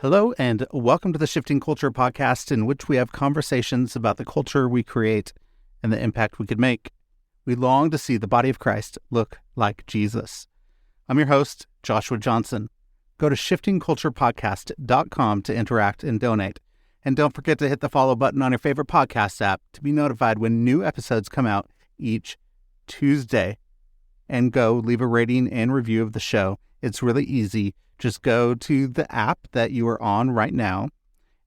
Hello, and welcome to the Shifting Culture podcast, in which we have conversations about the culture we create and the impact we could make. We long to see the body of Christ look like Jesus. I'm your host, Joshua Johnson. Go to shiftingculturepodcast.com to interact and donate. And don't forget to hit the follow button on your favorite podcast app to be notified when new episodes come out each Tuesday. And go leave a rating and review of the show. It's really easy. Just go to the app that you are on right now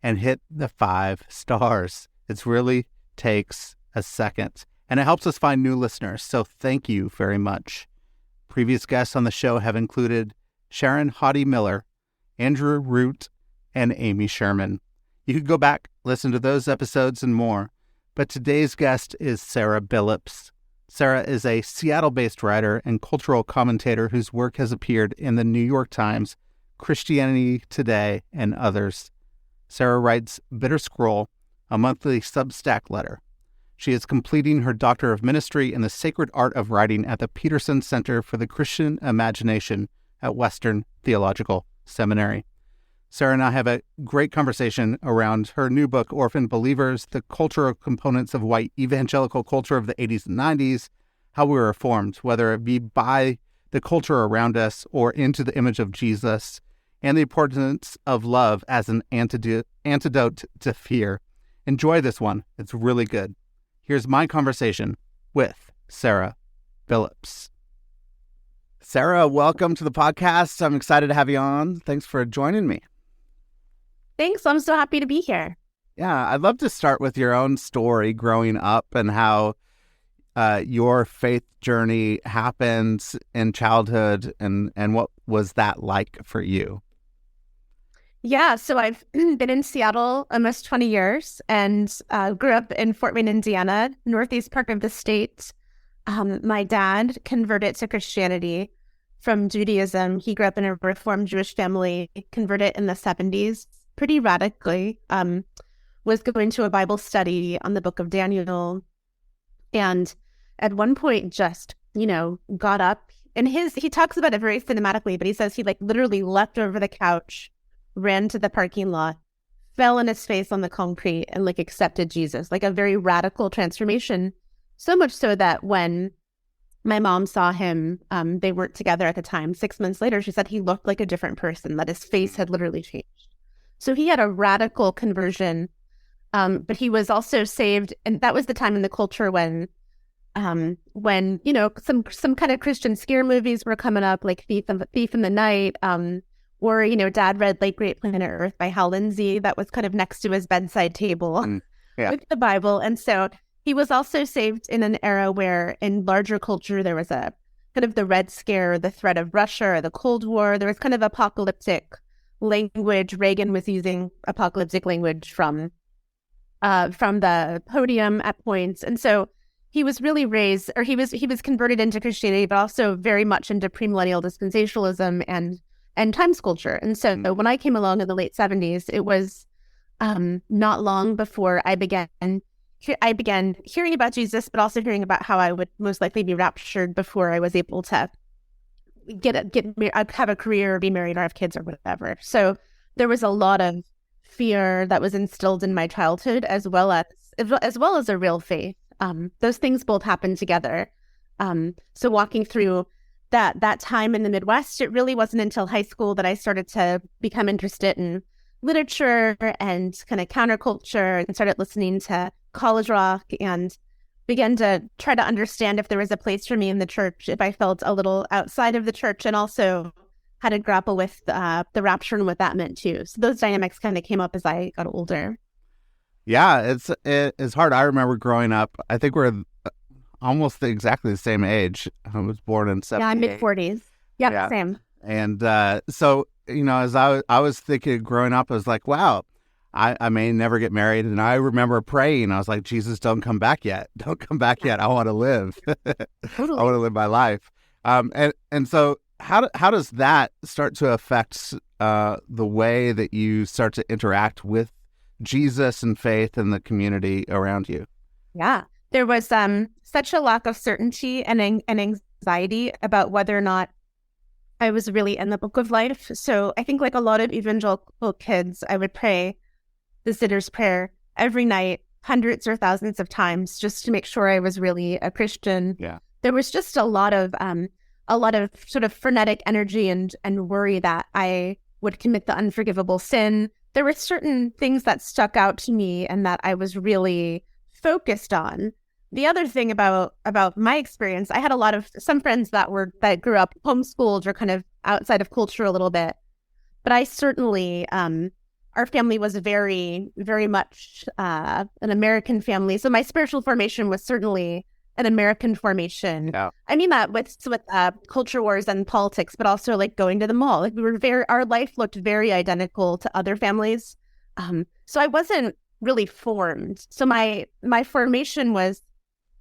and hit the 5 stars. It really takes a second, and it helps us find new listeners, so thank you very much. Previous guests on the show have included Sharon Hottie Miller, Andrew Root, and Amy Sherman. You can go back, listen to those episodes and more, but today's guest is Sara Billups. Sara is a Seattle-based writer and cultural commentator whose work has appeared in the New York Times, Christianity Today, and others. Sara writes Bitter Scroll, a monthly Substack letter. She is completing her Doctor of Ministry in the Sacred Art of Writing at the Peterson Center for the Christian Imagination at Western Theological Seminary. Sara and I have a great conversation around her new book, Orphaned Believers, the cultural components of white evangelical culture of the 80s and 90s, how we were formed, whether it be by the culture around us or into the image of Jesus, and the importance of love as an antidote to fear. Enjoy this one. It's really good. Here's my conversation with Sara Billups. Sara, welcome to the podcast. I'm excited to have you on. Thanks for joining me. Thanks. I'm so happy to be here. Yeah, I'd love to start with your own story growing up and how your faith journey happened in childhood and what was that like for you? Yeah, so I've been in Seattle almost 20 years and grew up in Fort Wayne, Indiana, northeast part of the state. My dad converted to Christianity from Judaism. He grew up in a Reformed Jewish family, converted in the 70s. Pretty radically, was going to a Bible study on the book of Daniel, and at one point just, got up, and he talks about it very cinematically, but he says he literally leapt over the couch, ran to the parking lot, fell on his face on the concrete, and accepted Jesus, a very radical transformation, so much so that when my mom saw him, they weren't together at the time, 6 months later, she said he looked like a different person, that his face had literally changed. So he had a radical conversion, but he was also saved, and that was the time in the culture when some kind of Christian scare movies were coming up, like Thief in the Night, or Dad read Great Planet Earth by Hal Lindsey. That was kind of next to his bedside table with the Bible, and so he was also saved in an era where, in larger culture, there was a kind of the Red Scare, the threat of Russia, or the Cold War. There was kind of apocalyptic language. Reagan was using apocalyptic language from the podium at points, and so he was really raised, or he was converted into Christianity, but also very much into premillennial dispensationalism and times culture. And so when I came along in the late 70s, it was not long before I began hearing about Jesus, but also hearing about how I would most likely be raptured before I was able to have a career or be married or have kids or whatever. So there was a lot of fear that was instilled in my childhood, as well as a real faith. Those things both happened together. So walking through that time in the Midwest, it really wasn't until high school that I started to become interested in literature and kind of counterculture, and started listening to college rock and began to try to understand if there was a place for me in the church, if I felt a little outside of the church, and also how to grapple with the rapture and what that meant too. So those dynamics kind of came up as I got older. Yeah, it's hard. I remember growing up, I think we're almost exactly the same age. I was born in 78. Yeah, I'm mid-40s. Yep, yeah, same. And so, as I was thinking growing up, I was like, wow, I may never get married. And I remember praying. I was like, Jesus, don't come back yet. Don't come back yet. I want to live. Totally. I want to live my life. And so how does that start to affect the way that you start to interact with Jesus and faith and the community around you? Yeah, there was such a lack of certainty and anxiety about whether or not I was really in the book of life. So I think like a lot of evangelical kids, I would pray the sinner's prayer every night, hundreds or thousands of times, just to make sure I was really a Christian. Yeah. There was just a lot of sort of frenetic energy and worry that I would commit the unforgivable sin. There were certain things that stuck out to me and that I was really focused on. The other thing about my experience, I had some friends that grew up homeschooled or kind of outside of culture a little bit, but I certainly, our family was very, very much an American family. So my spiritual formation was certainly an American formation. Yeah. I mean that with culture wars and politics, but also like going to the mall. Like our life looked very identical to other families. So I wasn't really formed. So my formation was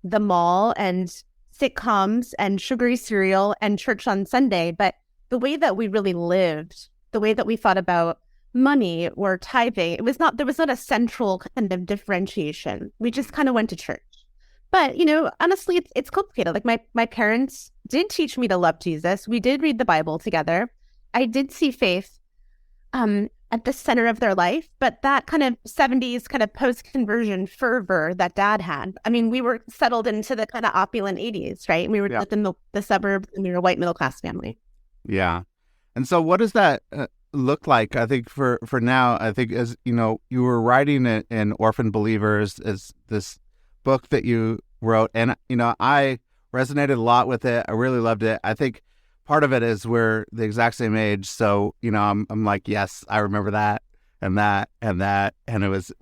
the mall and sitcoms and sugary cereal and church on Sunday. But the way that we really lived, the way that we thought about money or tithing, there was not a central kind of differentiation. We just kind of went to church. But, honestly, it's complicated. Like my parents did teach me to love Jesus. We did read the Bible together. I did see faith at the center of their life, but that kind of 70s kind of post-conversion fervor that Dad had. I mean, we were settled into the kind of opulent 80s, right? We were in the suburbs, and we were a white middle-class family. Yeah. And so what does that look like? I think for now, I think as, you were writing in Orphaned Believers as this book that you wrote, and, I resonated a lot with it. I really loved it. I think part of it is we're the exact same age. So, I'm like, yes, I remember that and that and that. And it was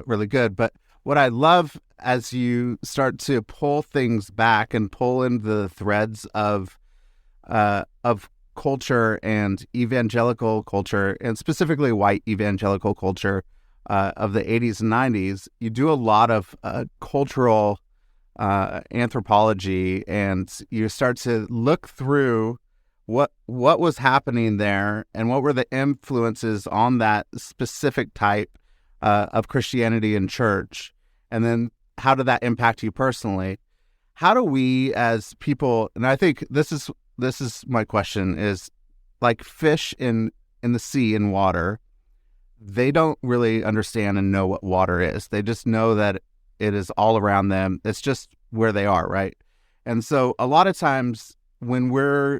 really good. But what I love as you start to pull things back and pull into the threads of culture and evangelical culture, and specifically white evangelical culture of the 80s and 90s, you do a lot of cultural anthropology, and you start to look through what was happening there and what were the influences on that specific type of Christianity and church, and then how did that impact you personally? How do we as people, and I think this is my question, is like fish in the sea in water, they don't really understand and know what water is. They just know that it is all around them. It's just where they are, right? And so a lot of times when we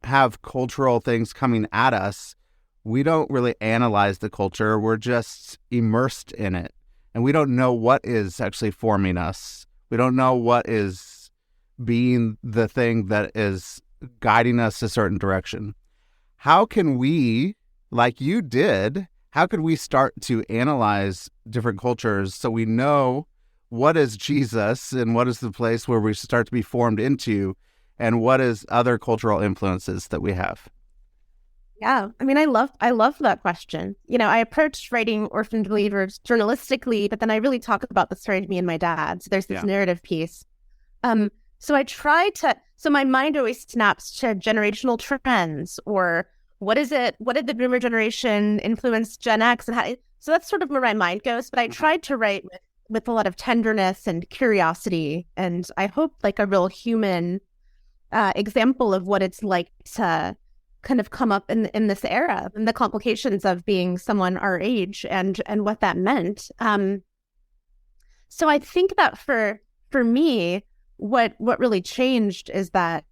have cultural things coming at us, we don't really analyze the culture. We're just immersed in it. And we don't know what is actually forming us. We don't know what is being the thing that is guiding us a certain direction. How can we, like you did, how could we start to analyze different cultures so we know what is Jesus and what is the place where we start to be formed into, and what is other cultural influences that we have? Yeah, I mean, I love that question. I approached writing Orphaned Believers journalistically, but then I really talk about the story of me and my dad. So there's this narrative piece. So I try to, so my mind always snaps to generational trends, or what did the boomer generation influence Gen X, and how, so that's sort of where my mind goes. But I tried to write with a lot of tenderness and curiosity, and I hope like a real human example of what it's like to kind of come up in this era and the complications of being someone our age and what that meant. So I think that for me, what really changed is that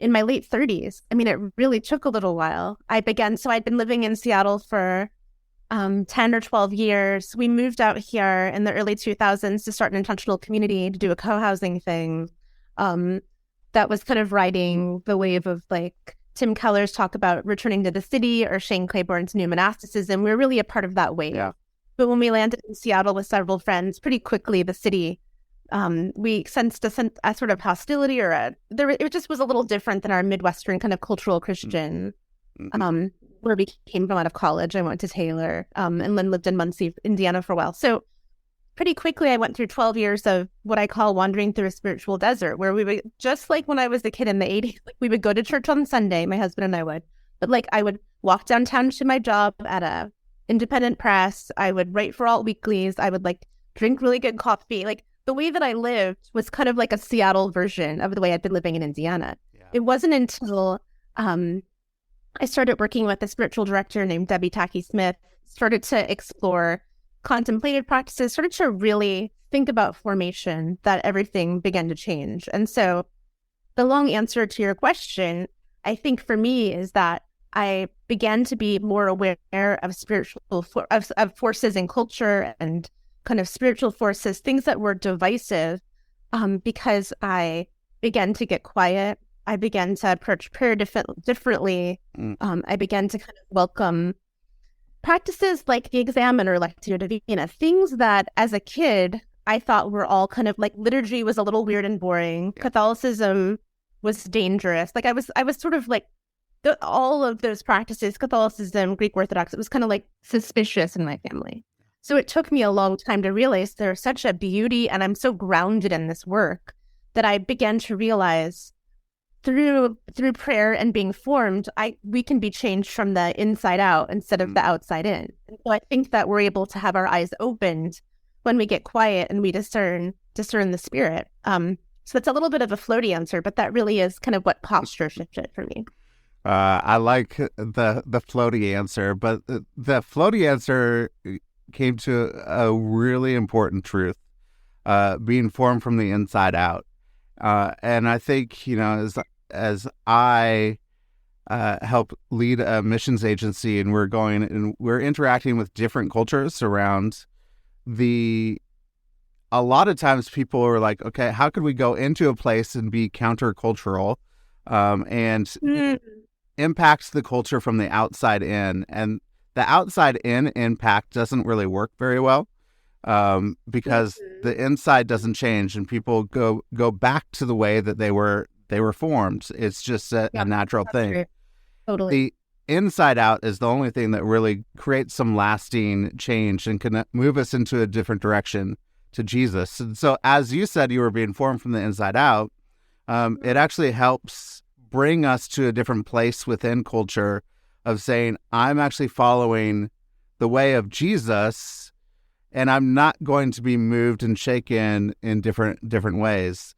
in my late 30s, I mean, it really took a little while. I'd been living in Seattle for 10 or 12 years. We moved out here in the early 2000s to start an intentional community, to do a co-housing thing. That was kind of riding the wave of like Tim Keller's talk about returning to the city, or Shane Claiborne's new monasticism. We're really a part of that wave. Yeah. But when we landed in Seattle with several friends, pretty quickly the city, we sensed a sort of hostility, it just was a little different than our Midwestern kind of cultural Christian, where we came from out of college. I went to Taylor and then lived in Muncie, Indiana for a while. So pretty quickly I went through 12 years of what I call wandering through a spiritual desert, where we would, just like when I was a kid in the 80s, like we would go to church on Sunday, my husband and I would, but like I would walk downtown to my job at a independent press. I would write for alt weeklies. I would like drink really good coffee. Like the way that I lived was kind of like a Seattle version of the way I'd been living in Indiana. Yeah. It wasn't until I started working with a spiritual director named Debbie Tacky Smith, started to explore contemplative practices, started to really think about formation, that everything began to change. And so the long answer to your question, I think for me, is that I began to be more aware of of forces in culture and kind of spiritual forces, things that were divisive, because I began to get quiet. I began to approach prayer differently. I began to kind of welcome practices like the Examiner, Lectio Divina, things that as a kid I thought were all kind of like, liturgy was a little weird and boring. Catholicism was dangerous. Like I was sort of like, all of those practices, Catholicism, Greek Orthodox, it was kind of like suspicious in my family. So it took me a long time to realize there's such a beauty, and I'm so grounded in this work that I began to realize through prayer and being formed, we can be changed from the inside out instead of the outside in. And so I think that we're able to have our eyes opened when we get quiet and we discern the Spirit. So it's a little bit of a floaty answer, but that really is kind of what posture shifted for me. I like the floaty answer, but the floaty answer came to a really important truth, being formed from the inside out. And I think, as I help lead a missions agency, and we're interacting with different cultures around a lot of times people are like, okay, how could we go into a place and be countercultural, and impact the culture from the outside in? And the outside in impact doesn't really work very well, because the inside doesn't change, and people go back to the way that they were formed. It's just a natural thing. True. Totally. The inside out is the only thing that really creates some lasting change and can move us into a different direction to Jesus. And so, as you said, you were being formed from the inside out. It actually helps bring us to a different place within culture of saying, I'm actually following the way of Jesus, and I'm not going to be moved and shaken in different ways.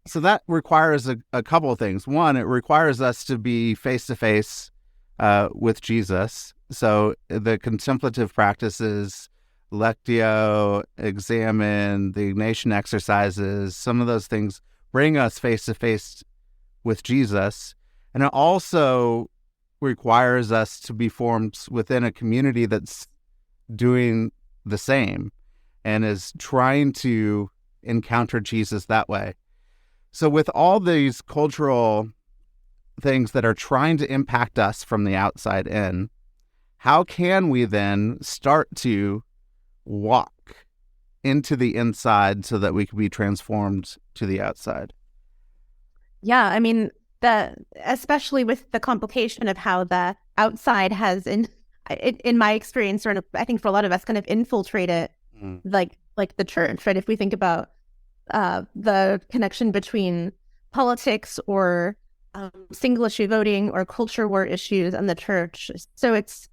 So that requires a couple of things. One, it requires us to be face-to-face with Jesus. So the contemplative practices, Lectio, Examine, the Ignatian exercises, some of those things bring us face-to-face with Jesus. And it also requires us to be formed within a community that's doing the same and is trying to encounter Jesus that way. So with all these cultural things that are trying to impact us from the outside in, how can we then start to walk into the inside so that we can be transformed to the outside? Yeah, I mean, especially with the complication of how the outside has, in my experience, or I think for a lot of us, kind of infiltrated like the church, right? If we think about the connection between politics or single issue voting or culture war issues and the church. So it's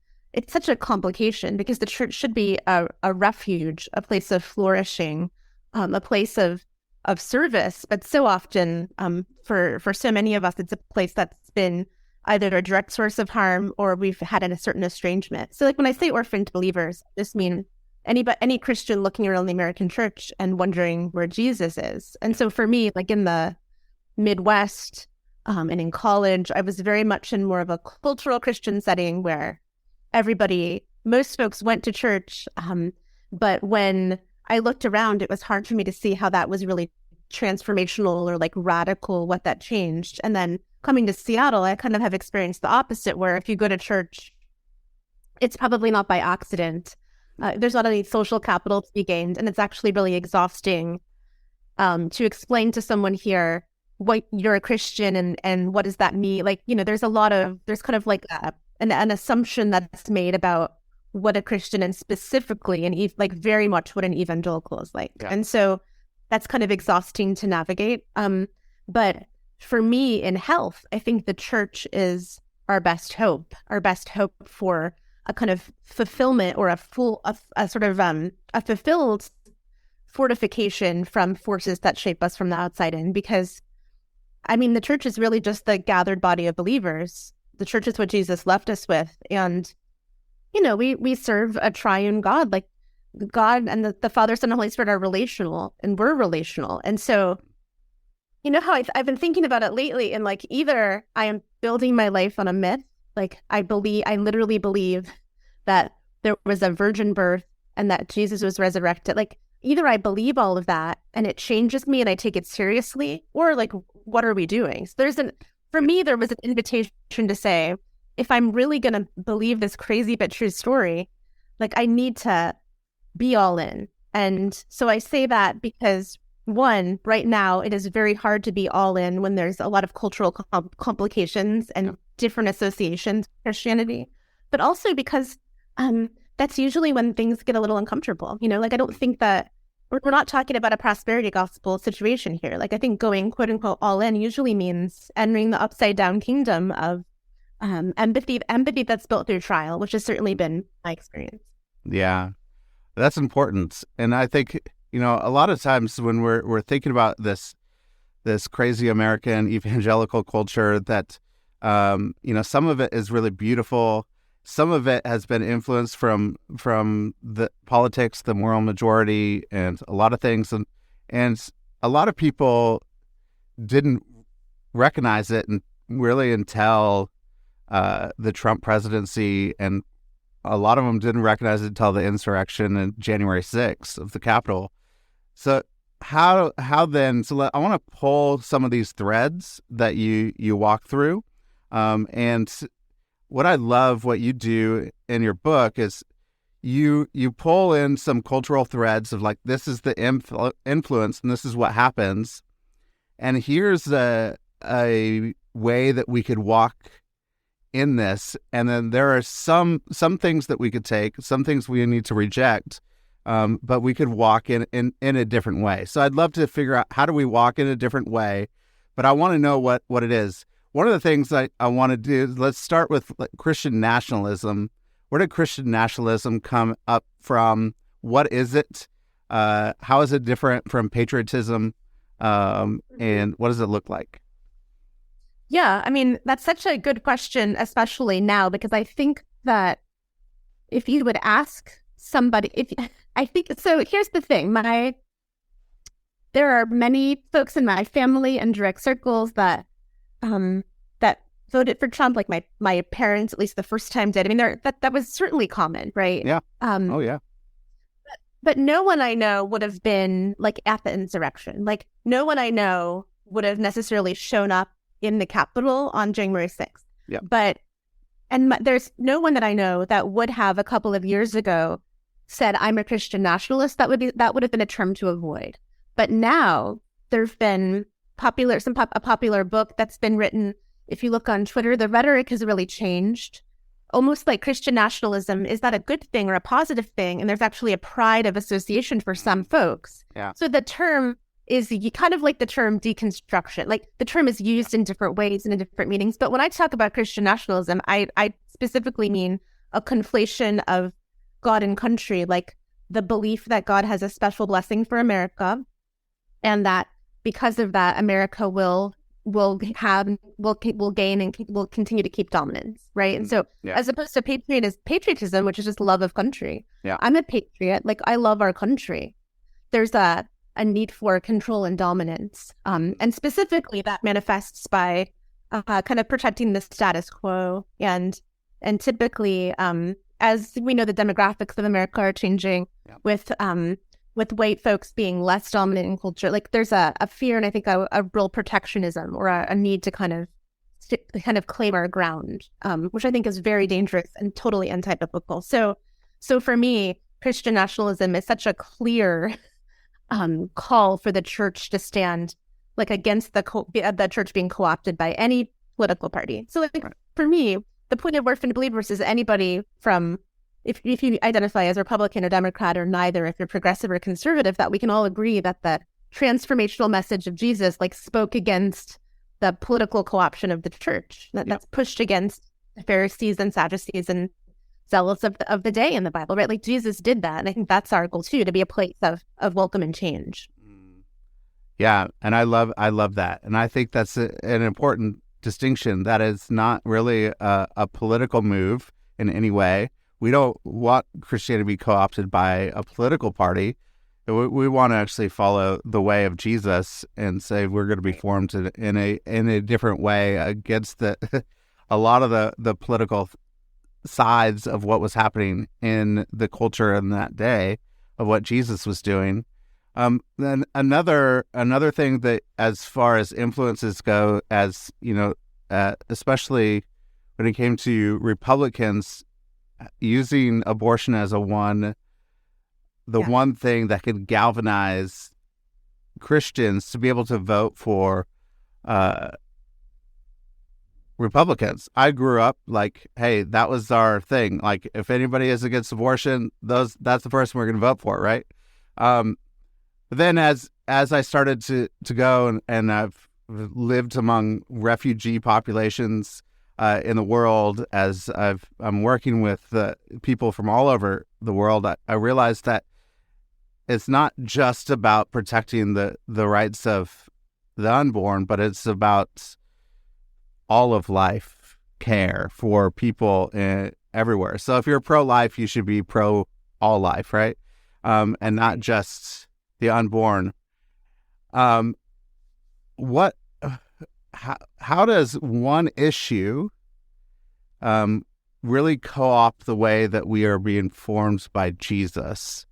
such a complication, because the church should be a refuge, a place of flourishing, a place of service. But so often, for so many of us, it's a place that's been either a direct source of harm or we've had a certain estrangement. So like when I say orphaned believers, I just mean any Christian looking around the American church and wondering where Jesus is. And so for me, like in the Midwest and in college, I was very much in more of a cultural Christian setting where most folks went to church. But when I looked around, it was hard for me to see how that was really transformational or like radical, what that changed. And then coming to Seattle, I kind of have experienced the opposite, where if you go to church, it's probably not by accident. There's not any social capital to be gained, and it's actually really exhausting to explain to someone here what you're a Christian and what does that mean. Like, there's kind of like an assumption that's made about what a Christian, and specifically and like very much what an evangelical is like. Yeah. And so that's kind of exhausting to navigate. But for me in health, I think the church is our best hope for a kind of fulfillment or a fulfilled fortification from forces that shape us from the outside in. Because, I mean, the church is really just the gathered body of believers the church is what Jesus left us with. And, we serve a triune God. Like God and the Father, Son, and Holy Spirit are relational, and we're relational. And so, how I've been thinking about it lately, and like either I am building my life on a myth, like I literally believe that there was a virgin birth and that Jesus was resurrected. Like either I believe all of that and it changes me and I take it seriously, or like, what are we doing? So for me, there was an invitation to say, if I'm really going to believe this crazy but true story, like I need to be all in. And so I say that because one, right now, it is very hard to be all in when there's a lot of cultural complications and different associations with Christianity, but also because that's usually when things get a little uncomfortable. Like I don't think that we're not talking about a prosperity gospel situation here. Like I think going quote unquote all in usually means entering the upside down kingdom of empathy that's built through trial, which has certainly been my experience. Yeah, that's important. And I think, a lot of times when we're thinking about this crazy American evangelical culture that, some of it is really beautiful. Some of it has been influenced from the politics, the moral majority, and a lot of things. And a lot of people didn't recognize it and really until the Trump presidency, and a lot of them didn't recognize it until the insurrection in January 6th of the Capitol. So how then? So I want to pull some of these threads that you walk through, and what I love what you do in your book is you pull in some cultural threads of like, this is the influence and this is what happens, and here's a way that we could walk in this, and then there are some things that we could take, some things we need to reject. But we could walk in a different way. So I'd love to figure out, how do we walk in a different way? But I want to know what it is. One of the things I want to do, let's start with Christian nationalism. Where did Christian nationalism come up from? What is it? How is it different from patriotism? And what does it look like? Yeah, I mean, that's such a good question, especially now, because I think that if you would ask somebody, so here's the thing, there are many folks in my family and direct circles that voted for Trump, like my parents, at least the first time did. I mean, that was certainly common, right? Yeah. Oh yeah. But no one I know would have been like at the insurrection. Like no one I know would have necessarily shown up in the Capitol on January 6th. Yeah. There's no one that I know that would have a couple of years ago said, I'm a Christian nationalist. That would have been a term to avoid. But now there've been a popular book that's been written. If you look on Twitter, the rhetoric has really changed. Almost like Christian nationalism, is that a good thing or a positive thing? And there's actually a pride of association for some folks. Yeah. So the term is kind of like the term deconstruction. Like the term is used in different ways and in different meanings. But when I talk about Christian nationalism, I specifically mean a conflation of God and country, like the belief that God has a special blessing for America, and that because of that, America will gain and will continue to keep dominance, right? And so, as opposed to patriotism, which is just love of country. Yeah. I'm a patriot. Like I love our country. There's a need for control and dominance, and specifically that manifests by kind of protecting the status quo, and typically, as we know, the demographics of America are changing with white folks being less dominant in culture. Like there's a fear and I think a real protectionism or a need to kind of claim our ground, which I think is very dangerous and totally anti-biblical. So for me, Christian nationalism is such a clear call for the church to stand like against the church being co-opted by any political party. So like for me, the point of Orphaned Believers is anybody from, if you identify as Republican or Democrat or neither, if you're progressive or conservative, that we can all agree that the transformational message of Jesus like spoke against the political co-option of the church. That's pushed against the Pharisees and Sadducees and zealots of the day in the Bible, right? Like Jesus did that. And I think that's our goal too, to be a place of welcome and change. Yeah. And I love that. And I think that's an important distinction. That is not really a political move in any way. We don't want Christianity to be co-opted by a political party. We want to actually follow the way of Jesus and say we're going to be formed in a different way against a lot of the political sides of what was happening in the culture in that day of what Jesus was doing. Then another thing that, as far as influences go, as you know, especially when it came to Republicans using abortion as one thing that could galvanize Christians to be able to vote for Republicans. I grew up like, hey, that was our thing. Like, if anybody is against abortion, that's the person we're going to vote for, right? But then as I started to go and I've lived among refugee populations in the world, as I'm working with people from all over the world, I realized that it's not just about protecting the rights of the unborn, but it's about all of life care for people everywhere. So if you're pro-life, you should be pro all life, right? And not just the unborn. How does one issue really co-opt the way that we are being formed by Jesus?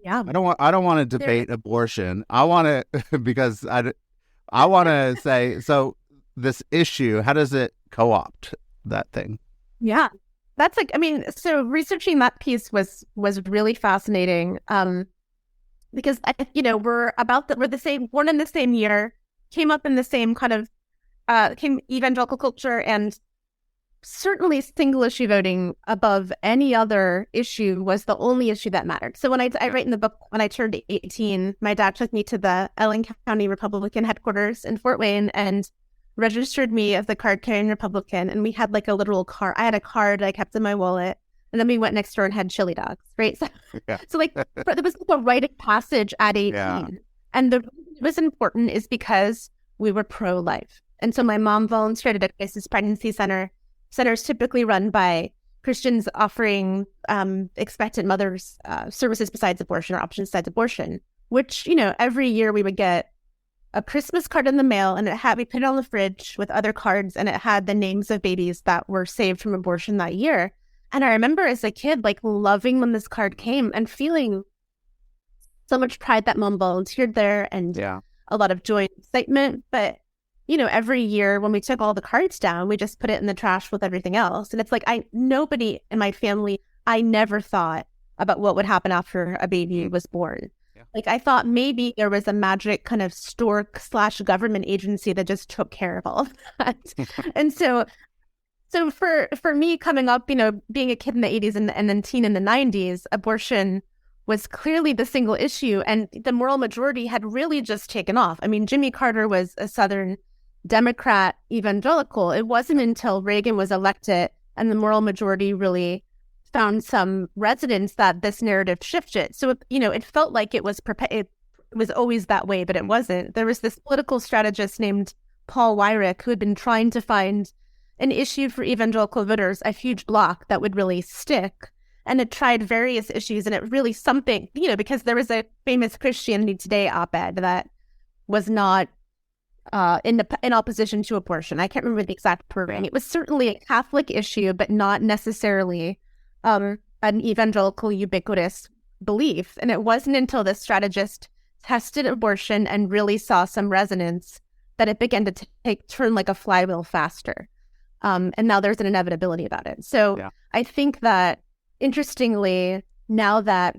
Yeah, I don't want to debate abortion. I want to because I want to say, so this issue, how does it co-opt that thing? Yeah, that's like, I mean, so researching that piece was really fascinating. Because we're the same, born in the same year, came up in the same kind of came evangelical culture, and certainly single issue voting above any other issue was the only issue that mattered. So when I write in the book, when I turned 18, my dad took me to the Allen County Republican headquarters in Fort Wayne and registered me as the card-carrying Republican. And we had like a literal card. I had a card I kept in my wallet. And then we went next door and had chili dogs, right? So like, there was like a rite of passage at 18. Yeah. And the reason it was important is because we were pro-life. And so my mom volunteered at Ekstasis pregnancy centers typically run by Christians offering expectant mothers services besides abortion or options besides abortion, which, every year we would get a Christmas card in the mail, and we put it on the fridge with other cards, and it had the names of babies that were saved from abortion that year. And I remember as a kid, like, loving when this card came and feeling so much pride that mom volunteered there, and a lot of joy and excitement. But, every year when we took all the cards down, we just put it in the trash with everything else. And it's like, nobody in my family, I never thought about what would happen after a baby was born. Yeah. Like, I thought maybe there was a magic kind of stork/government agency that just took care of all of that. And so for me coming up, being a kid in the 80s and then teen in the 90s, abortion was clearly the single issue, and the moral majority had really just taken off. I mean, Jimmy Carter was a Southern Democrat evangelical. It wasn't until Reagan was elected and the moral majority really found some resonance that this narrative shifted. So, it felt like it was always that way, but it wasn't. There was this political strategist named Paul Weyrich who had been trying to find an issue for evangelical voters, a huge block that would really stick. And it tried various issues, and it really something, because there was a famous Christianity Today op-ed that was not in opposition to abortion. I can't remember the exact program. It was certainly a Catholic issue, but not necessarily an evangelical ubiquitous belief. And it wasn't until the strategist tested abortion and really saw some resonance that it began to turn like a flywheel faster. And now there's an inevitability about it. So I think that, interestingly, now that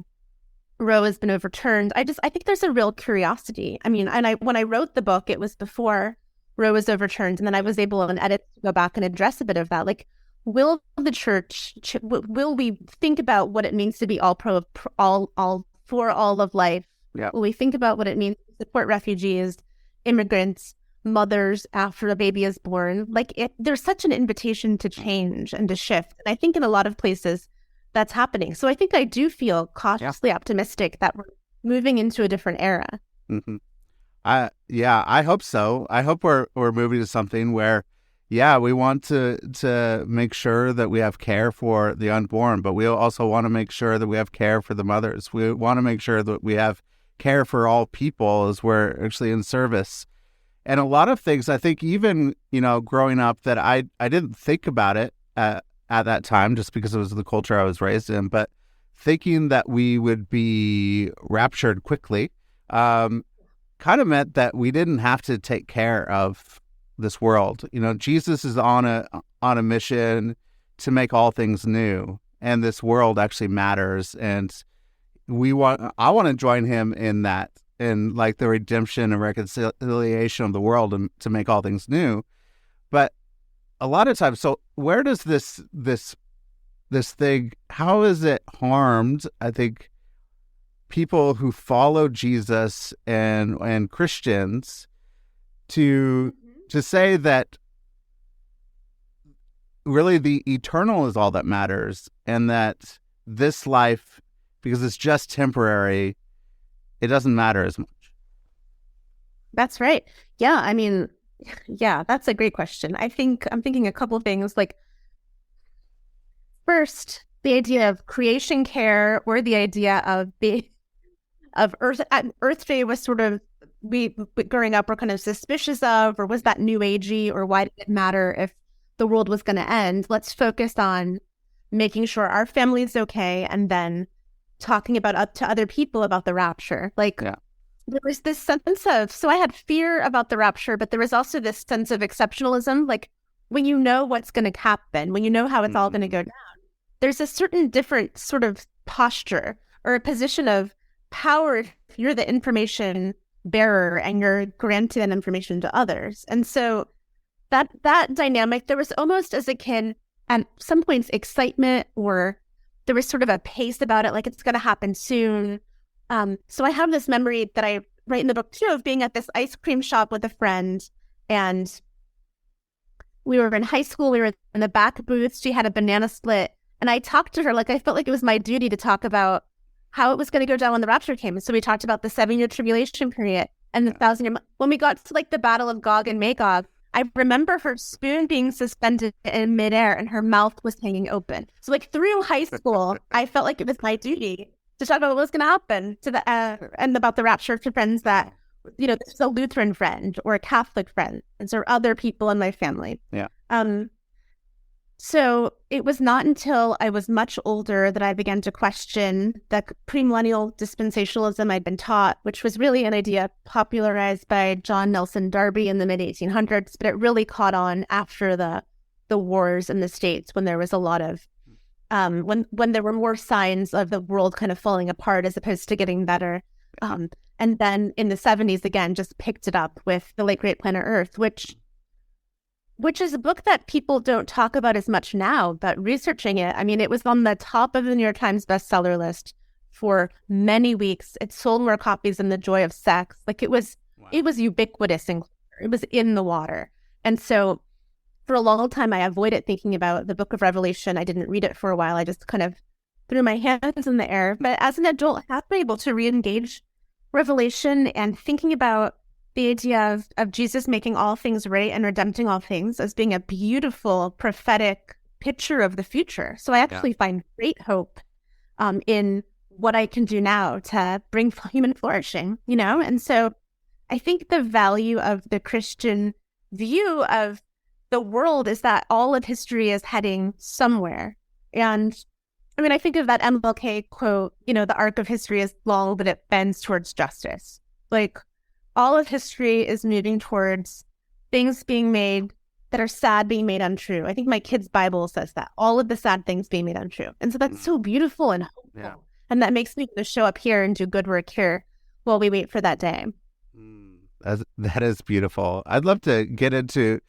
Roe has been overturned, I think there's a real curiosity. I mean, when I wrote the book, it was before Roe was overturned, and then I was able in edit to go back and address a bit of that. Like, will the church, will we think about what it means to be all for all of life? Yeah. Will we think about what it means to support refugees, immigrants, mothers after a baby is born? Like, there's such an invitation to change and to shift. And I think in a lot of places that's happening. So I think I do feel cautiously optimistic that we're moving into a different era. Mm-hmm. I hope so. I hope we're moving to something where, we want to make sure that we have care for the unborn, but we also want to make sure that we have care for the mothers. We want to make sure that we have care for all people as we're actually in service. And a lot of things, I think, even, growing up, that I didn't think about it at that time just because it was the culture I was raised in, but thinking that we would be raptured quickly kind of meant that we didn't have to take care of this world. Jesus is on a mission to make all things new, and this world actually matters. And I want to join him in that, in like the redemption and reconciliation of the world, and to make all things new. But a lot of times, so where does this thing, how is it harmed, I think, people who follow Jesus and Christians to say that really the eternal is all that matters, and that this life, because it's just temporary, it doesn't matter as much? That's right. Yeah, I mean, that's a great question. I'm thinking a couple of things. Like, first, the idea of creation care, or the idea of Earth Day was sort of, we growing up were kind of suspicious of, or was that new agey, or why did it matter if the world was going to end? Let's focus on making sure our family is okay, and then talking about up to other people about the rapture. There was this sense of, so I had fear about the rapture, but there was also this sense of exceptionalism. Like, when you know what's going to happen, when you know how it's all going to go down, there's a certain different sort of posture or a position of power if you're the information bearer and you're granting that information to others. And so that dynamic, there was almost, as a kid, at some points, excitement, or there was sort of a pace about it, like it's going to happen soon. So I have this memory that I write in the book too, of being at this ice cream shop with a friend, and we were in high school. We were in the back booth. She had a banana split, and I talked to her like I felt like it was my duty to talk about how it was going to go down when the rapture came. And so we talked about the 7-year tribulation period and the 1,000-year. When we got to like the Battle of Gog and Magog, I remember her spoon being suspended in midair and her mouth was hanging open. So like through high school, I felt like it was my duty to talk about what was going to happen to the and about the rapture to friends that, this is a Lutheran friend or a Catholic friend, or other people in my family. Yeah. So it was not until I was much older that I began to question the premillennial dispensationalism I'd been taught, which was really an idea popularized by John Nelson Darby in the mid-1800s, but it really caught on after the wars in the States, when there was a lot of, when there were more signs of the world kind of falling apart as opposed to getting better. And then in the 70s, again, just picked it up with The Late Great Planet Earth, which is a book that people don't talk about as much now, but researching it, I mean, it was on the top of the New York Times bestseller list for many weeks. It sold more copies than The Joy of Sex. Like, it was ubiquitous, and it was in the water. And so for a long time, I avoided thinking about the book of Revelation. I didn't read it for a while. I just kind of threw my hands in the air. But as an adult, I have been able to re-engage Revelation and thinking about the idea of Jesus making all things right and redempting all things as being a beautiful prophetic picture of the future. So I actually find great hope in what I can do now to bring human flourishing, And so I think the value of the Christian view of the world is that all of history is heading somewhere. And I mean, I think of that MLK quote, the arc of history is long, but it bends towards justice. Like, all of history is moving towards things being made that are sad being made untrue. I think my kid's Bible says that. All of the sad things being made untrue. And so that's so beautiful and hopeful. Yeah. And that makes me want to show up here and do good work here while we wait for that day. That is beautiful. I'd love to get into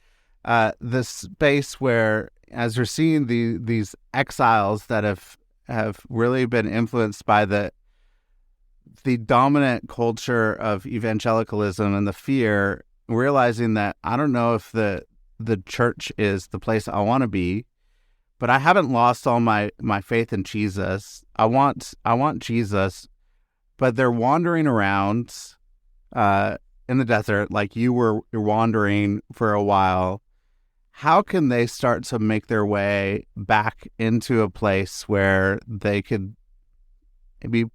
this space where, as you're seeing these exiles that have really been influenced by the dominant culture of evangelicalism and the fear, realizing that I don't know if the church is the place I want to be, but I haven't lost all my faith in Jesus. I want Jesus, but they're wandering around in the desert, like you're wandering for a while, how can they start to make their way back into a place where they could maybe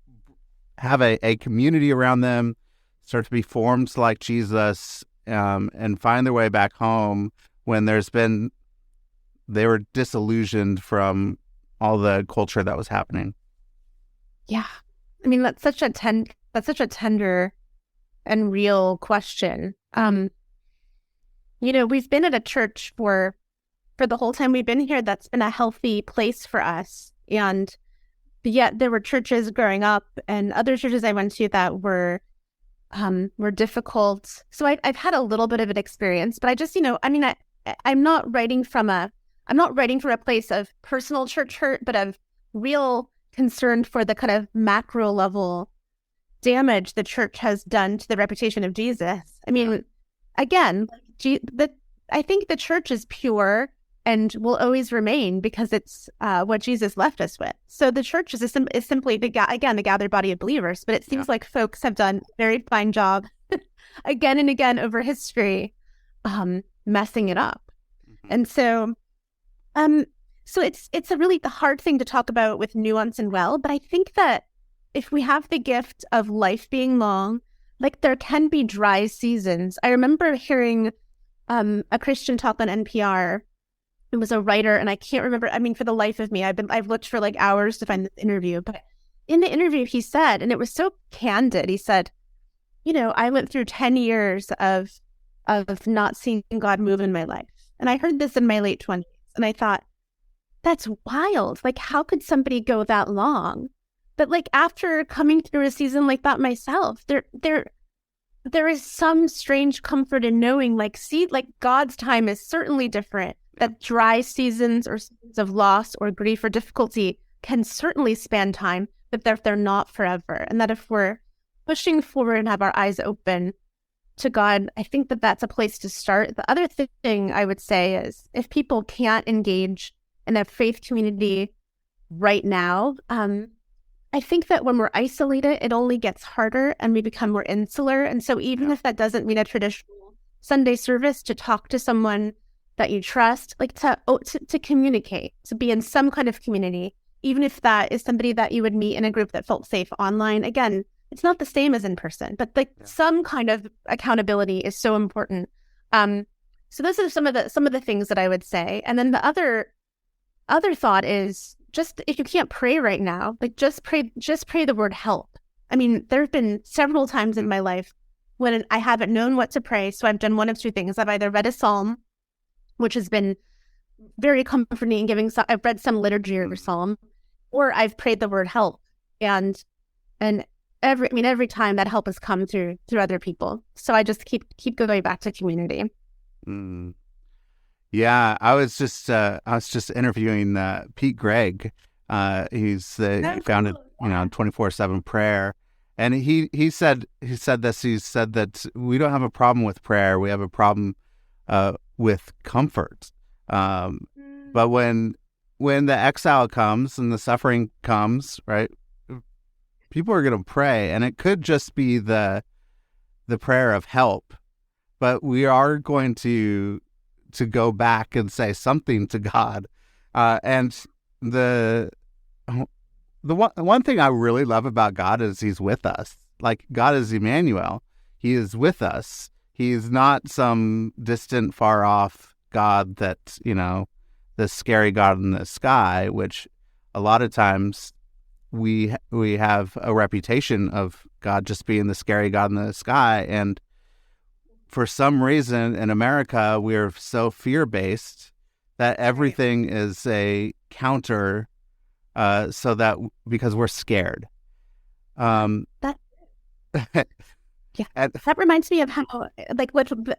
have a community around them, start to be formed like Jesus, and find their way back home when they were disillusioned from all the culture that was happening? Yeah. I mean, that's such a tender and real question. We've been at a church for the whole time we've been here that's been a healthy place for us. And yet there were churches growing up and other churches I went to that were difficult. So I've had a little bit of an experience, but I just, I'm not writing from a place of personal church hurt, but of real concern for the kind of macro level damage the church has done to the reputation of Jesus. I mean, again, I think the church is pure and will always remain because it's what Jesus left us with. So the church is simply the gathered body of believers. But it seems like folks have done a very fine job again and again over history, messing it up. Mm-hmm. And so, it's a really hard thing to talk about with nuance and well. But I think that if we have the gift of life being long, like there can be dry seasons. I remember hearing a Christian talk on NPR. It was a writer, and I can't remember. I mean, for the life of me, I've looked for like hours to find this interview. But in the interview, he said, and it was so candid. He said, I went through 10 years of not seeing God move in my life, and I heard this in my late 20s, and I thought, that's wild. Like, how could somebody go that long? But like after coming through a season like that myself, there is some strange comfort in knowing, like God's time is certainly different. That dry seasons or seasons of loss or grief or difficulty can certainly span time, but they're not forever. And that if we're pushing forward and have our eyes open to God, I think that that's a place to start. The other thing I would say is if people can't engage in a faith community right now, I think that when we're isolated, it only gets harder and we become more insular. And so even if that doesn't mean a traditional Sunday service, to talk to someone that you trust, like to communicate, to be in some kind of community, even if that is somebody that you would meet in a group that felt safe online. Again, it's not the same as in person, but some kind of accountability is so important. So those are some of the things that I would say. And then the other thought is, just if you can't pray right now, like just pray the word help. I mean, there have been several times in my life when I haven't known what to pray. So I've done one of two things. I've either read a psalm, which has been very comforting and I've read some liturgy or psalm, or I've prayed the word help. And every time that help has come through other people. So I just keep going back to community. Mm. Yeah, I was just interviewing Pete Gregg. He founded 24/7 Prayer, and he said this. He said that we don't have a problem with prayer. We have a problem with comfort. But when the exile comes and the suffering comes, right, people are going to pray, and it could just be the prayer of help, but we are going to go back and say something to God. And the one thing I really love about God is he's with us. Like, God is Emmanuel. He is with us. He's not some distant, far off God that, the scary God in the sky, which a lot of times we have a reputation of God just being the scary God in the sky. And for some reason in America, we're so fear-based that everything is a counter, so that because we're scared. Yeah, that reminds me of how,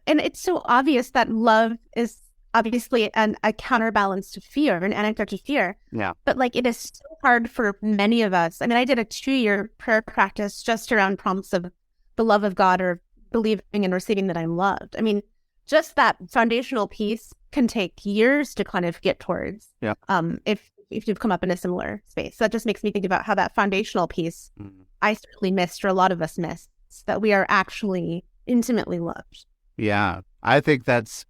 and it's so obvious that love is obviously a counterbalance to fear, an antidote to fear. Yeah. But it is so hard for many of us. I mean, I did a 2-year prayer practice just around prompts of the love of God or believing and receiving that I'm loved. I mean, just that foundational piece can take years to kind of get towards. Yeah. If you've come up in a similar space. So that just makes me think about how that foundational piece I certainly missed, or a lot of us missed, that we are actually intimately loved. Yeah, I think it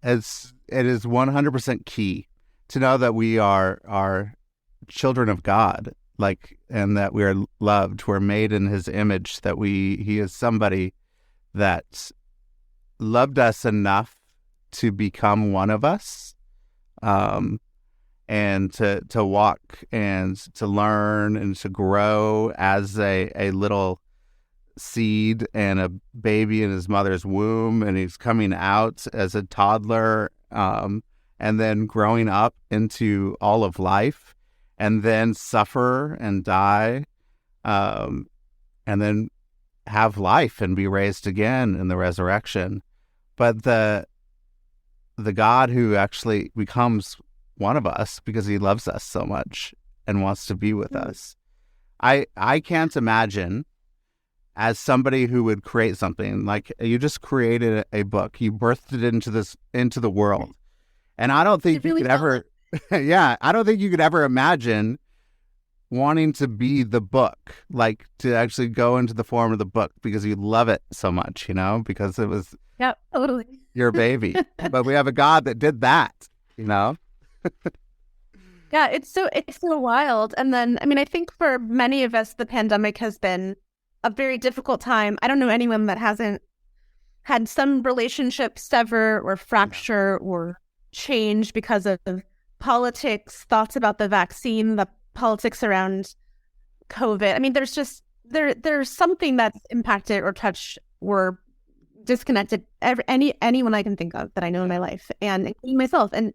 is 100% key to know that we are children of God, and that we are loved. We're made in His image. That He is somebody that loved us enough to become one of us, and to walk and to learn and to grow as a little seed and a baby in his mother's womb, and he's coming out as a toddler, and then growing up into all of life, and then suffer and die, and then have life and be raised again in the resurrection. But the God who actually becomes one of us because He loves us so much and wants to be with us. I can't imagine, as somebody who would create something, like you just created a book, you birthed it into the world, and I don't think you could ever, I don't think you could ever imagine wanting to be the book, like to actually go into the form of the book because you love it so much, because it was totally your baby. But we have a God that did that, Yeah, it's so wild. And then, I think for many of us, the pandemic has been a very difficult time. I don't know anyone that hasn't had some relationship sever or fracture or change because of politics, thoughts about the vaccine, the politics around COVID. There's just there's something that's impacted or touched or disconnected anyone I can think of that I know in my life, and including myself. And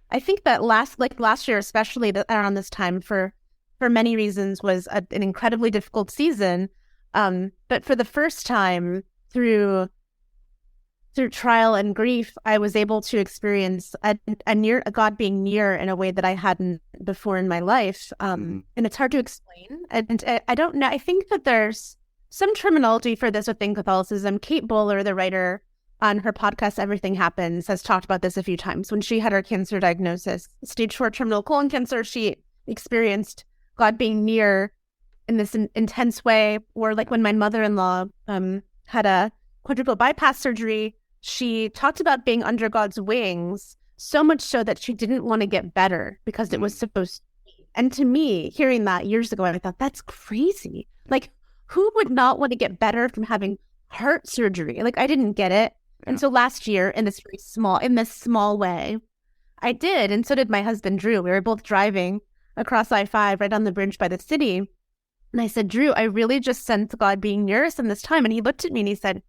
I think that last year, especially around this time, for many reasons, was an incredibly difficult season. But for the first time through trial and grief, I was able to experience a God being near in a way that I hadn't before in my life. And it's hard to explain. And I don't know. I think that there's some terminology for this within Catholicism. Kate Bowler, the writer on her podcast, Everything Happens, has talked about this a few times. When she had her cancer diagnosis, stage 4 terminal colon cancer, she experienced God being near in this intense way. Or like when my mother-in-law had a quadruple bypass surgery, she talked about being under God's wings, so much so that she didn't want to get better because it was supposed to be. And to me, hearing that years ago, I thought, that's crazy. Like, who would not want to get better from having heart surgery? Like, I didn't get it. Yeah. And so last year, in this small way, I did. And so did my husband, Drew. We were both driving across I-5 right on the bridge by the city. And I said, Drew, I really just sensed God being near us in this time. And he looked at me and he said,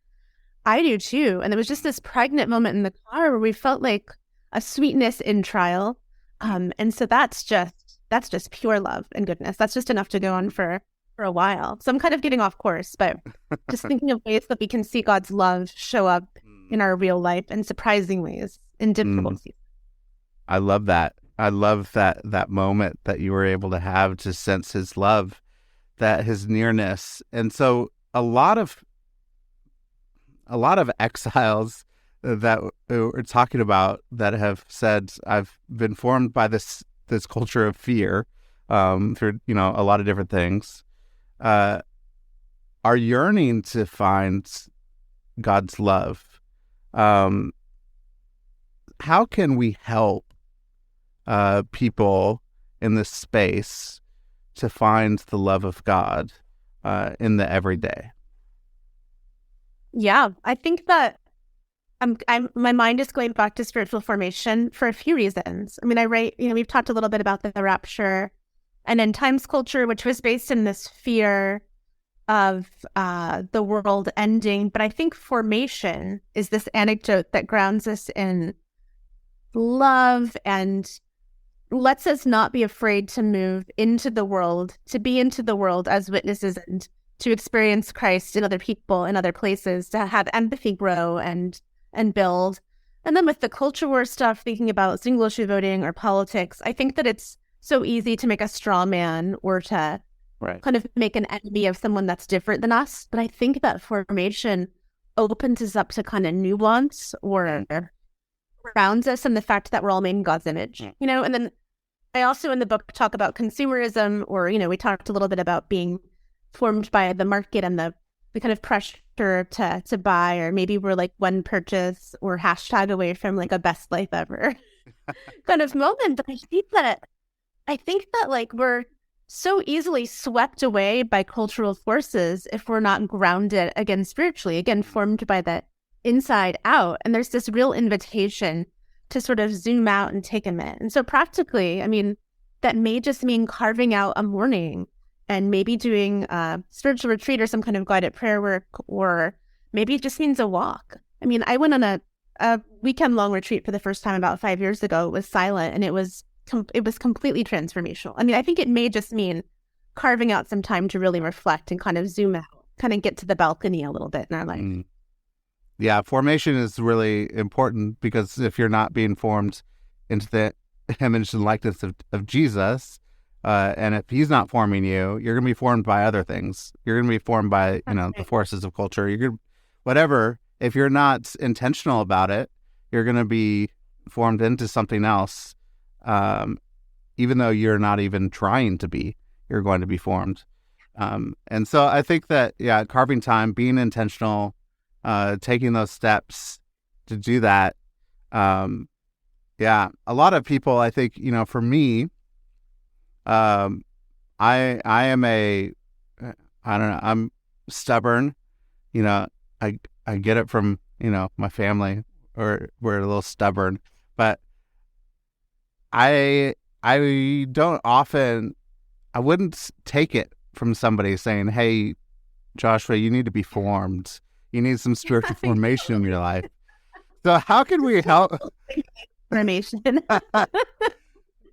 I do too. And there was just this pregnant moment in the car where we felt like a sweetness in trial. And so that's just pure love and goodness. That's just enough to go on for a while. So I'm kind of getting off course, but just thinking of ways that we can see God's love show up in our real life in surprising ways in difficult seasons. I love that. I love that moment that you were able to have to sense His love, that His nearness. And so a lot of exiles that we're talking about that have said, I've been formed by this culture of fear through a lot of different things, are yearning to find God's love. How can we help people in this space to find the love of God in the everyday? Yeah, I think that my mind is going back to spiritual formation for a few reasons. I write, we've talked a little bit about the rapture and end times culture, which was based in this fear of the world ending. But I think formation is this anecdote that grounds us in love and lets us not be afraid to move into the world, to be into the world as witnesses and to experience Christ in other people, in other places, to have empathy grow and build. And then with the culture war stuff, thinking about single issue voting or politics, I think that it's so easy to make a straw man or to kind of make an enemy of someone that's different than us. But I think that formation opens us up to kind of nuance or grounds us in the fact that we're all made in God's image, And then I also in the book talk about consumerism, or, we talked a little bit about being formed by the market and the kind of pressure to buy, or maybe we're like one purchase or hashtag away from like a best life ever kind of moment. But I think that like we're so easily swept away by cultural forces if we're not grounded, again, spiritually, again, formed by the inside out. And there's this real invitation to sort of zoom out and take a minute. And so practically, I mean, that may just mean carving out a morning and maybe doing a spiritual retreat or some kind of guided prayer work, or maybe it just means a walk. I mean, I went on a weekend-long retreat for the first time about 5 years ago. It was silent, and it was completely transformational. I mean, I think it may just mean carving out some time to really reflect and kind of zoom out, kind of get to the balcony a little bit in our life. Yeah, formation is really important, because if you're not being formed into the image and likeness of Jesus, and if he's not forming you, you're going to be formed by other things. You're going to be formed by, the forces of culture. You're going to, whatever. If you're not intentional about it, you're going to be formed into something else. Even though you're not even trying to be, you're going to be formed. And so I think that, carving time, being intentional, taking those steps to do that. A lot of people, I think, for me, I am I'm stubborn. I get it from, my family, or we're a little stubborn, but I wouldn't take it from somebody saying, "Hey, Joshua, you need to be formed. You need some spiritual formation in your life." So how can we help? Formation.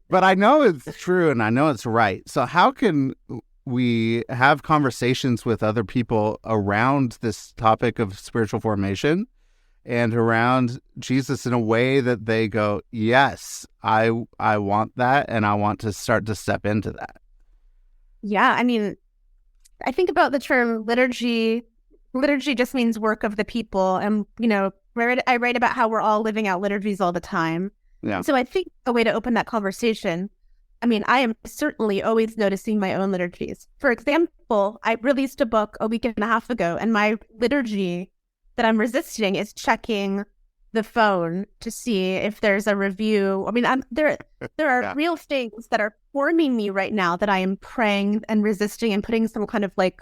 But I know it's true and I know it's right. So how can we have conversations with other people around this topic of spiritual formation and around Jesus in a way that they go, yes, I want that, and I want to start to step into that? Yeah, I mean, I think about the term liturgy. Liturgy just means work of the people. And, I write about how we're all living out liturgies all the time. Yeah. So I think a way to open that conversation, I mean, I am certainly always noticing my own liturgies. For example, I released a book a week and a half ago, and my liturgy that I'm resisting is checking the phone to see if there's a review. I mean, there are real things that are forming me right now that I am praying and resisting and putting some kind of like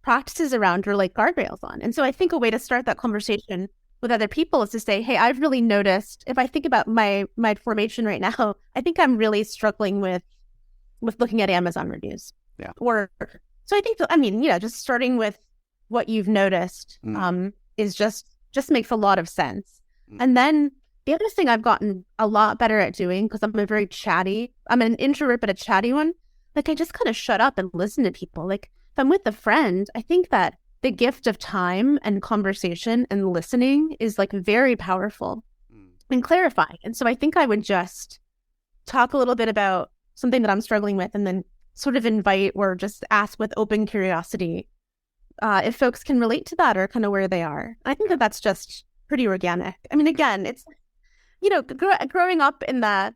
practices around, or like guardrails on. And so I think a way to start that conversation with other people is to say, hey, I've really noticed, if I think about my formation right now, I think I'm really struggling with looking at Amazon reviews. Yeah. So I think, I mean, just starting with what you've noticed is just makes a lot of sense. And then the other thing I've gotten a lot better at doing, because I'm an introvert, but a chatty one, like I just kind of shut up and listen to people. Like if I'm with a friend, I think that the gift of time and conversation and listening is like very powerful and clarifying. And so I think I would just talk a little bit about something that I'm struggling with, and then sort of invite or just ask with open curiosity if folks can relate to that or kind of where they are. I think that that's just pretty organic. I mean, again, it's, growing up in the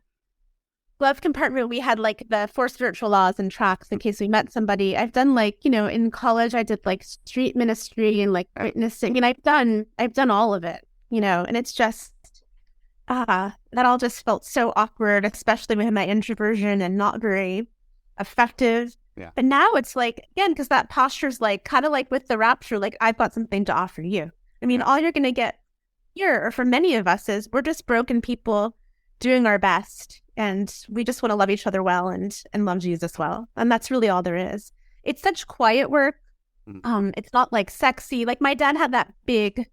glove compartment, we had like the 4 spiritual laws and tracks in case we met somebody. I've done like, in college, I did like street ministry and like witnessing. I mean, I've done all of it, and it's just, that all just felt so awkward, especially with my introversion, and not very effective. Yeah. But now it's like, again, because that posture's like, kind of like with the rapture, like I've got something to offer you. I mean, all you're going to get here, or for many of us, is we're just broken people doing our best. And we just want to love each other well and love Jesus well. And that's really all there is. It's such quiet work. It's not like sexy. Like my dad had that big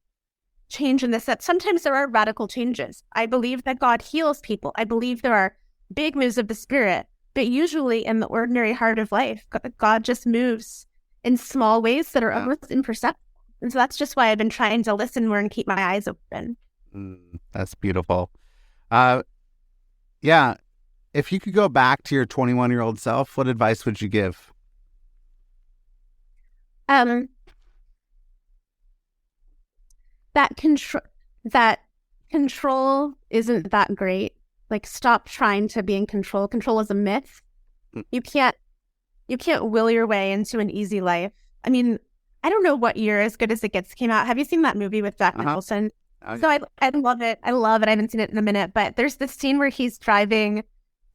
change in this, that sometimes there are radical changes. I believe that God heals people. I believe there are big moves of the Spirit. But usually in the ordinary heart of life, God just moves in small ways that are almost imperceptible. And so that's just why I've been trying to listen more and keep my eyes open. That's beautiful. Yeah. If you could go back to your 21-year-old self, what advice would you give? That control isn't that great. Like, stop trying to be in control. Control is a myth. You can't will your way into an easy life. I mean, I don't know what year As Good as It Gets came out. Have you seen that movie with Jack Nicholson? Oh, So I love it. I love it. I haven't seen it in a minute, but there's this scene where he's driving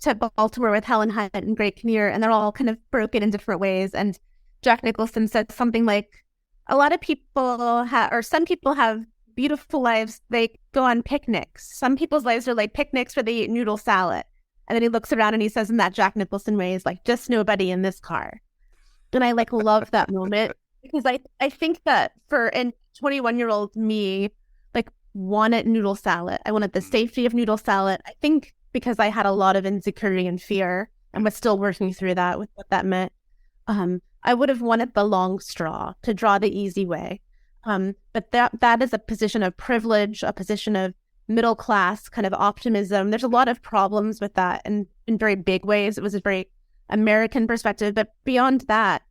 to Baltimore with Helen Hunt and Greg Kinnear, and they're all kind of broken in different ways. And Jack Nicholson said something like, a lot of people or some people have beautiful lives. They go on picnics. Some people's lives are like picnics where they eat noodle salad. And then he looks around and he says in that Jack Nicholson way, he's like, just nobody in this car. And I like love that moment because I think that for a 21-year-old me, like wanted noodle salad. I wanted the safety of noodle salad. I think because I had a lot of insecurity and fear and was still working through that with what that meant. I would have wanted the long straw to draw the easy way. But that is a position of privilege, a position of middle class kind of optimism. There's a lot of problems with that and in very big ways. It was a very American perspective. But beyond that,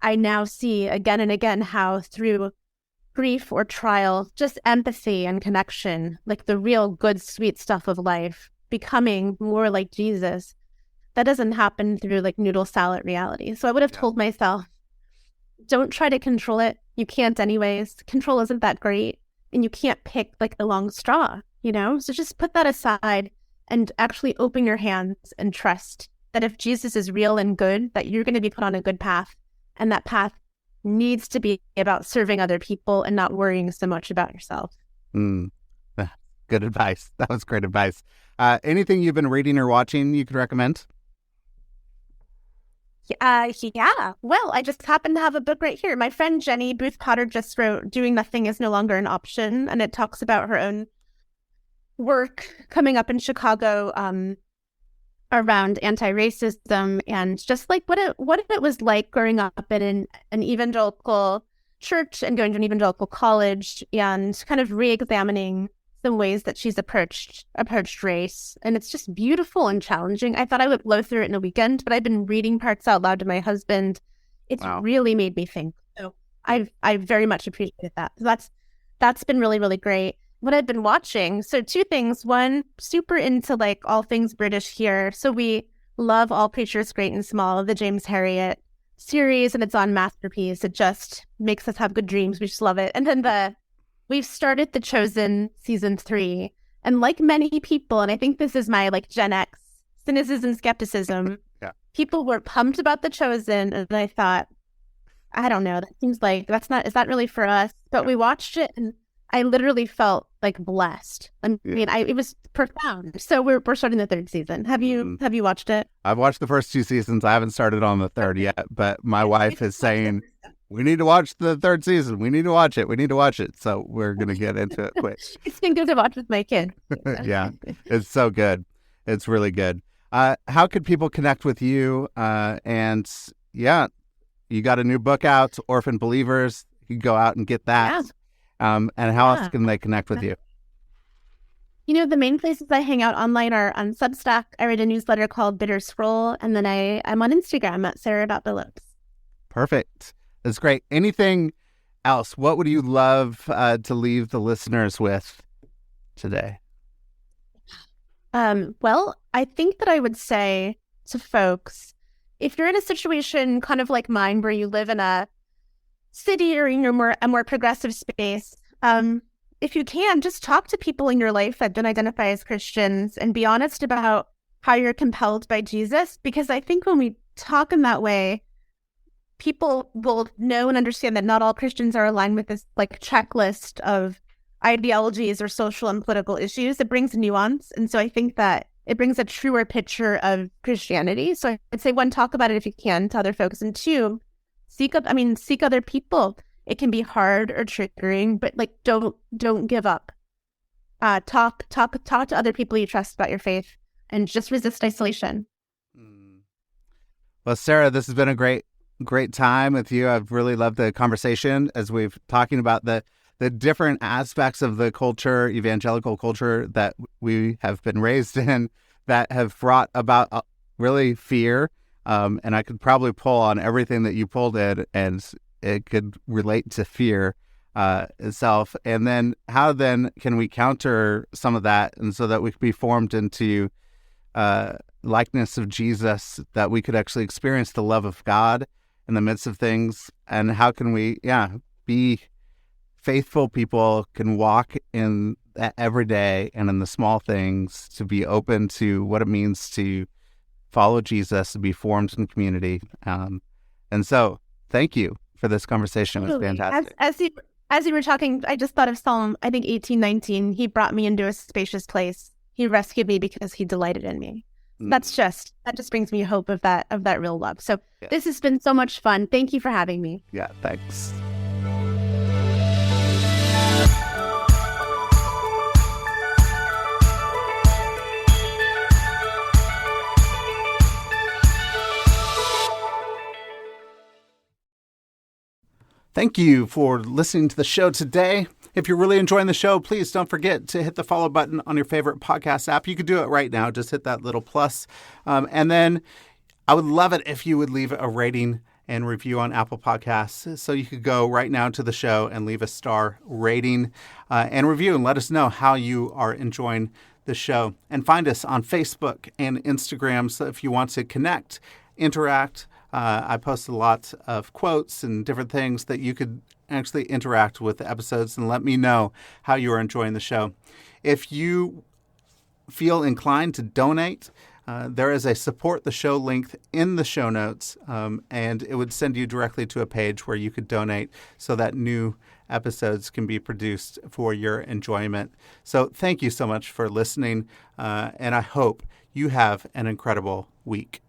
I now see again and again how through grief or trial, just empathy and connection, like the real good, sweet stuff of life, becoming more like Jesus, that doesn't happen through like noodle salad reality. So I would have told myself, don't try to control it. You can't anyways. Control isn't that great. And you can't pick like the long straw, you know? So just put that aside and actually open your hands and trust that if Jesus is real and good, that you're going to be put on a good path. And that path needs to be about serving other people and not worrying so much about yourself. Good advice. That was great advice. Anything you've been reading or watching you could recommend? Yeah. Well, I just happen to have a book right here. My friend Jenny Booth Potter just wrote Doing Nothing is No Longer an Option, and it talks about her own work coming up in Chicago around anti-racism and just like what it was like growing up in an evangelical church and going to an evangelical college and kind of re-examining some ways that she's approached race. And it's just beautiful and challenging. I thought I would blow through it in a weekend, but I've been reading parts out loud to my husband. It's really made me think. So I very much appreciated that. So that's been really, really great. What I've been watching, so two things. One, super into like all things British here. So we love All Preachers Great and Small, the James Herriot series, and it's on Masterpiece. It just makes us have good dreams. We just love it. And then we've started The Chosen season 3. And like many people, and I think this is my like Gen X cynicism, skepticism, people were pumped about The Chosen. And I thought, I don't know, that seems like is that really for us? But we watched it and I literally felt like blessed. I mean, it was profound. So we're starting the 3rd season. Have you watched it? I've watched the first 2 seasons. I haven't started on the 3rd yet, but my wife is saying, we need to watch the 3rd season. We need to watch it. So we're going to get into it quick. It's been good to watch with my kids. Yeah, it's so good. It's really good. How could people connect with you? And yeah, you got a new book out, Orphaned Believers. You can go out and get that. Yeah. And how else can they connect with you? You know, the main places I hang out online are on Substack. I write a newsletter called Bitter Scroll, and then I'm on Instagram at Sara.Billups. Perfect. That's great. Anything else? What would you love to leave the listeners with today? Well, I think that I would say to folks, if you're in a situation kind of like mine where you live in a city or in a more progressive space, if you can, just talk to people in your life that don't identify as Christians and be honest about how you're compelled by Jesus. Because I think when we talk in that way, people will know and understand that not all Christians are aligned with this like checklist of ideologies or social and political issues. It brings nuance. And so I think that it brings a truer picture of Christianity. So I'd say, one, talk about it if you can to other folks. And two, seek other people. It can be hard or triggering, but like don't give up. Talk to other people you trust about your faith and just resist isolation. Well, Sara, this has been a great time with you. I've really loved the conversation as we've talking about the different aspects of the culture, evangelical culture that we have been raised in that have brought about really fear. And I could probably pull on everything that you pulled in, and it could relate to fear itself. And then how then can we counter some of that, and so that we could be formed into likeness of Jesus, that we could actually experience the love of God in the midst of things, and how can we, be faithful people, can walk in that every day and in the small things, to be open to what it means to follow Jesus, to be formed in community. And so thank you for this conversation. It was fantastic. As you were talking, I just thought of Psalm, I think 18:19. He brought me into a spacious place. He rescued me because he delighted in me. That just brings me hope of that real love. So This has been so much fun. Thank you for having me. Yeah, thanks. Thank you for listening to the show today. If you're really enjoying the show, please don't forget to hit the follow button on your favorite podcast app. You could do it right now. Just hit that little plus. And then I would love it if you would leave a rating and review on Apple Podcasts. So you could go right now to the show and leave a star rating and review and let us know how you are enjoying the show. And find us on Facebook and Instagram. So if you want to connect, interact, I post a lot of quotes and different things that you could actually interact with the episodes and let me know how you are enjoying the show. If you feel inclined to donate, there is a support the show link in the show notes, and it would send you directly to a page where you could donate so that new episodes can be produced for your enjoyment. So thank you so much for listening, and I hope you have an incredible week.